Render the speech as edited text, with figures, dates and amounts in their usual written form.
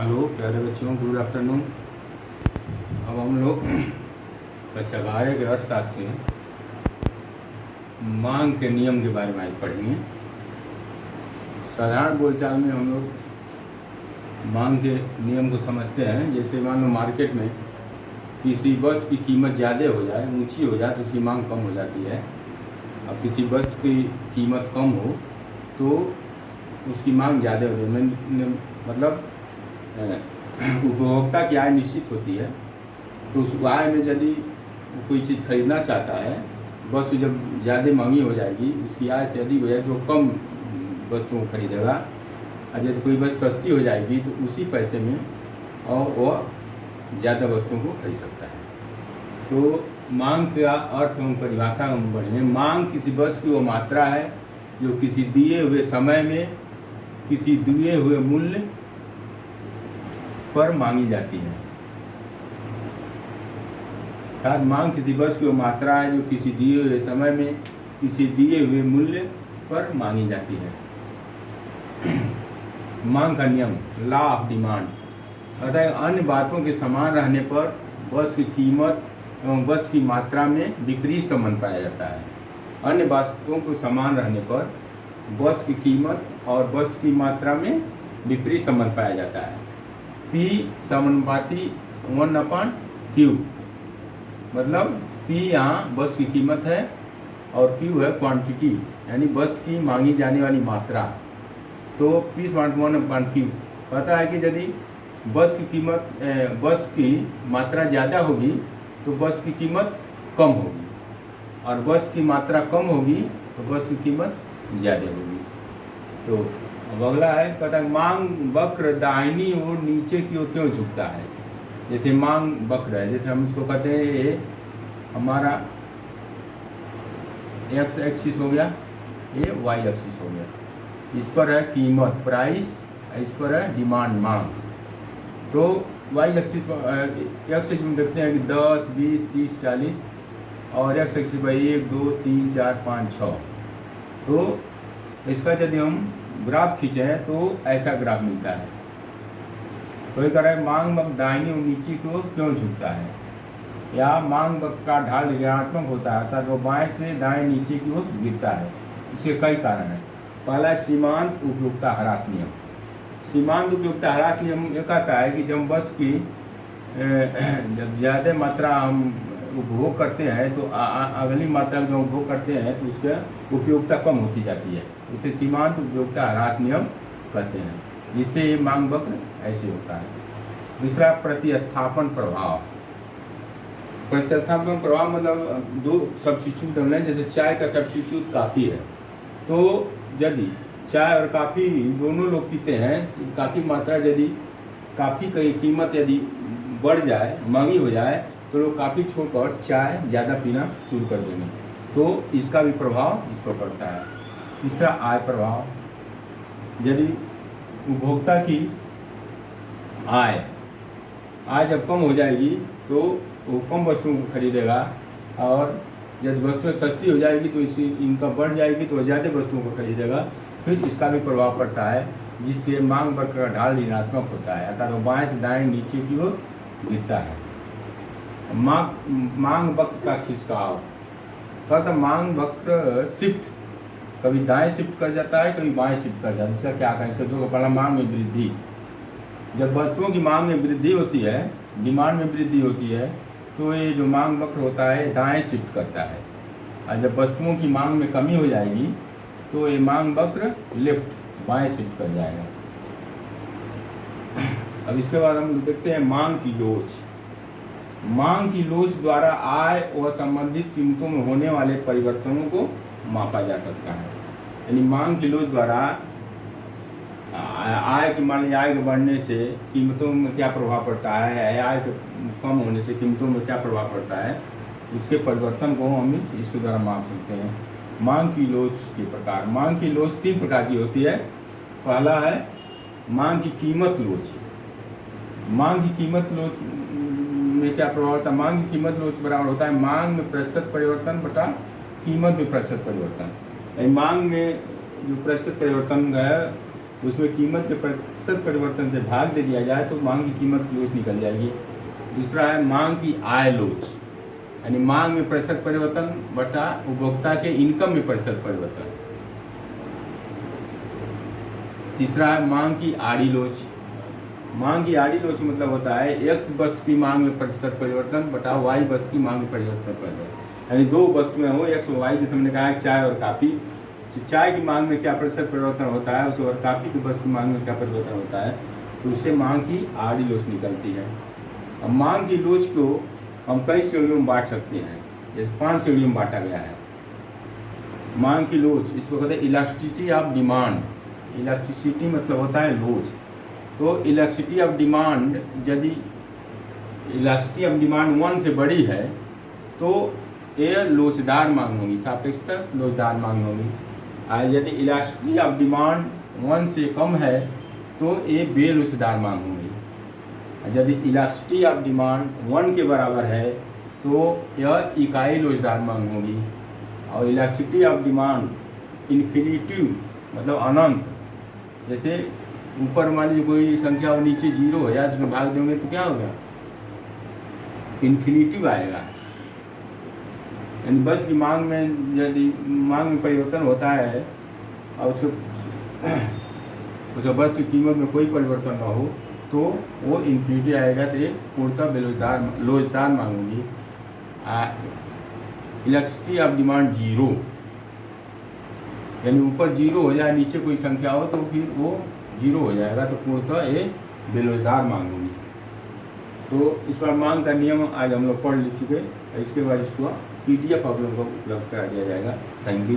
Hello प्यारे बच्चों, good afternoon. अब हम लोग कक्षा 12 के अर्थशास्त्र में मांग के नियम के बारे में आज पढ़ेंगे। साधारण बोलचाल में हम लोग मांग के नियम को समझते हैं। जैसे मान लो मार्केट में किसी वस्तु की कीमत ज़्यादा हो जाए, ऊंची हो जाए, तो उसकी मांग कम हो जाती है। अब किसी वस्तु की कीमत कम हो तो उसकी मांग ज़्यादा हो जाए। मतलब उपभोक्ता की आय निश्चित होती है, तो उस आय में यदि कोई चीज़ खरीदना चाहता है, वस्तु जब ज़्यादा महंगी हो जाएगी, उसकी आय से अधिक हो जाएगी तो कम वस्तुओं को खरीदेगा। और यदि कोई वस्तु सस्ती हो जाएगी तो उसी पैसे में और वह ज़्यादा वस्तुओं को खरीद सकता है। तो मांग का अर्थ हम परिभाषा हम पढ़ेंगे। मांग किसी वस्तु की वो मात्रा है जो किसी दिए हुए समय में किसी दिए हुए मूल्य पर मांगी जाती है। अर्थात मांग किसी वस्तु की वो मात्रा है जो किसी दिए हुए समय में किसी दिए हुए मूल्य पर मांगी जाती है। मांग का नियम, लॉ ऑफ डिमांड, अतः अन्य बातों के समान रहने पर वस्तु की कीमत एवं वस्तु की मात्रा में विपरीत संबंध पाया जाता है। अन्य बातों को समान रहने पर वस्तु की कीमत और वस्तु की मात्रा में विपरीत संबंध पाया जाता है। P समानुपाती 1/Q, मतलब P यहाँ वस्तु की कीमत है और Q है क्वांटिटी, यानी वस्तु की मांगी जाने वाली मात्रा। तो P = 1/Q पता है कि यदि वस्तु की कीमत वस्तु की मात्रा ज़्यादा होगी तो वस्तु की कीमत कम होगी, और वस्तु की मात्रा कम होगी तो वस्तु की कीमत ज़्यादा होगी। तो अब अगला है, कहता है मांग वक्र दाहिनी ओर नीचे की ओर क्यों झुकता है। जैसे मांग वक्र है, जैसे हम इसको कहते हैं ये हमारा एक्स एक्सिस हो गया, ये वाई एक्सिस हो गया। इस पर है कीमत प्राइस, इस पर है डिमांड मांग। तो वाई एक्सिस पर एक्स एक्सिस में देखते हैं कि 10, 20, 30, 40, और एक्स एक्सिस पर 1, 2, 3, 4, 5, 6। तो इसका यदि हम ग्राफ खींचे तो ऐसा ग्राफ मिलता है। तो ये कह रहा है मांग वक्र दाहिनी और नीचे की ओर क्यों झुकता है, या मांग वक्र का ढाल ऋणात्मक होता है, अर्थात वो बाएं से दाएं नीचे की ओर गिरता है। इसके कई कारण हैं। पहला सीमांत उपयोगिता ह्रास नियम। सीमांत उपयोगिता ह्रास नियम ये कहता है कि जब वस्तु की जब ज़्यादा मात्रा हम उपभोग करते हैं तो अगली मात्रा जो उपभोग करते हैं तो उसका उपयोगिता कम होती जाती है। इसे सीमांत उपयोगिता ह्रास नियम कहते हैं, जिससे ये मांग वक्र ऐसे होता है। दूसरा प्रतिस्थापन प्रभाव। प्रतिस्थापन प्रभाव मतलब दो सब्स्टिट्यूट होने, जैसे चाय का सब्स्टिट्यूट काफ़ी है, तो यदि चाय और काफ़ी दोनों लोग पीते हैं, काफ़ी मात्रा यदि काफ़ी की कीमत यदि बढ़ जाए, महंगी हो जाए, तो लोग काफ़ी छोड़कर चाय ज़्यादा पीना शुरू कर देंगे। तो इसका भी प्रभाव इस पर पड़ता है। तीसरा आय प्रभाव। यदि उपभोक्ता की आय जब कम हो जाएगी तो वो कम वस्तुओं को खरीदेगा, और यदि वस्तुएं सस्ती हो जाएगी तो इसकी इनकम बढ़ जाएगी तो ज़्यादा वस्तुओं को खरीदेगा। फिर इसका भी प्रभाव पड़ता है, जिससे मांग वक्र का ढाल ऋणात्मक होता है, अर्थात वो बाएं से दाएं नीचे की ओर गिरता है। मांग वक्र का खिसकाव, कहता मांग वक्र शिफ्ट कभी दाएं शिफ्ट कर जाता है, कभी बाएं शिफ्ट कर जाता है। इसका क्या कहें, इसका दो पहला मांग में वृद्धि। जब वस्तुओं की मांग में वृद्धि होती है, डिमांड में वृद्धि होती है, तो ये जो मांग वक्र होता है दाएं शिफ्ट करता है, और जब वस्तुओं की मांग में कमी हो जाएगी तो ये मांग वक्र लेफ्ट बाएं शिफ्ट कर जाएगा। अब इसके बाद हम देखते हैं मांग की लोच। मांग की लोच द्वारा आय और संबंधित कीमतों में होने वाले परिवर्तनों को मापा जा सकता है। यानी मांग की लोच द्वारा आय की मान आय के बढ़ने से कीमतों में क्या प्रभाव पड़ता है, आय के कम होने से कीमतों में क्या प्रभाव पड़ता है, उसके परिवर्तन को हम इसके द्वारा माप सकते हैं। मांग की लोच के प्रकार। मांग की लोच 3 प्रकार की होती है। पहला है मांग की कीमत लोच। मांग की कीमत लोच में क्या प्रभाव होता है, मांग की कीमत लोच बराबर होता है मांग में प्रतिशत परिवर्तन बटा कीमत में प्रतिशत परिवर्तन। मांग में जो प्रतिशत परिवर्तन है उसमें कीमत के प्रतिशत प्रतिशत परिवर्तन से भाग दे दिया जाए तो मांग की कीमत लोच निकल जाएगी। दूसरा है मांग की आय लोच, यानी मांग में प्रतिशत परिवर्तन बटा उपभोक्ता के इनकम में प्रतिशत परिवर्तन। तीसरा है मांग की आड़ी लोच। मांग की आड़ी लोच मतलब होता है एक्स वस्तु की मांग में प्रतिशत परिवर्तन बटा वाई वस्तु की मांग में परिवर्तन, यानी दो वस्तुएं हो एक्स और वाई, जैसे हमने कहा चाय और काफ़ी। चाय की मांग में क्या प्रतिशत परिवर्तन होता है उसे, और काफ़ी की वस्तु की मांग में क्या परिवर्तन होता है, तो उससे मांग की आड़ी लोच निकलती है। अब मांग की लोच को हम कई श्रेणियों में बांट सकते हैं, जैसे 5 श्रेणियों में बांटा गया है मांग की लोच। इसको कहते हैं इलास्टिसिटी ऑफ डिमांड। इलास्टिसिटी मतलब होता है लोच। तो इलास्टिसिटी ऑफ डिमांड, यदि इलास्टिसिटी ऑफ डिमांड 1 से बड़ी है तो ये लोचदार मांग होगी, सापेक्षता लोचदार मांग होगी। और यदि इलास्टिसिटी ऑफ डिमांड 1 से कम है तो ये बेलोचदार मांग होगी। यदि इलास्टिसिटी ऑफ डिमांड 1 के बराबर है तो यह इकाई लोचदार मांग होगी। और इलास्टिसिटी ऑफ डिमांड इन्फिनिटिव मतलब अनंत, जैसे ऊपर मान लीजिए कोई संख्या और नीचे 0 हो जाए, जिसमें भाग देंगे तो क्या होगा, इन्फिनिटिव आएगा। यानी बस की मांग में यदि मांग में परिवर्तन होता है और उसके बस की कीमत में कोई परिवर्तन ना हो तो वो इन्फिनिटी आएगा, तो ये पूर्णतः लोचदार मांग होगी। इलास्टिसिटी ऑफ डिमांड 0, यानी ऊपर 0 हो जाए नीचे कोई संख्या हो तो फिर वो 0 हो जाएगा, तो पूर्णतः ये बेलोचदार मांग होगी। तो इस पर मांग का नियम आज हम लोग पढ़ ले चुके, इसके बाद इसको PDF आप लोगों को उपलब्ध करा दिया जाएगा। Thank you.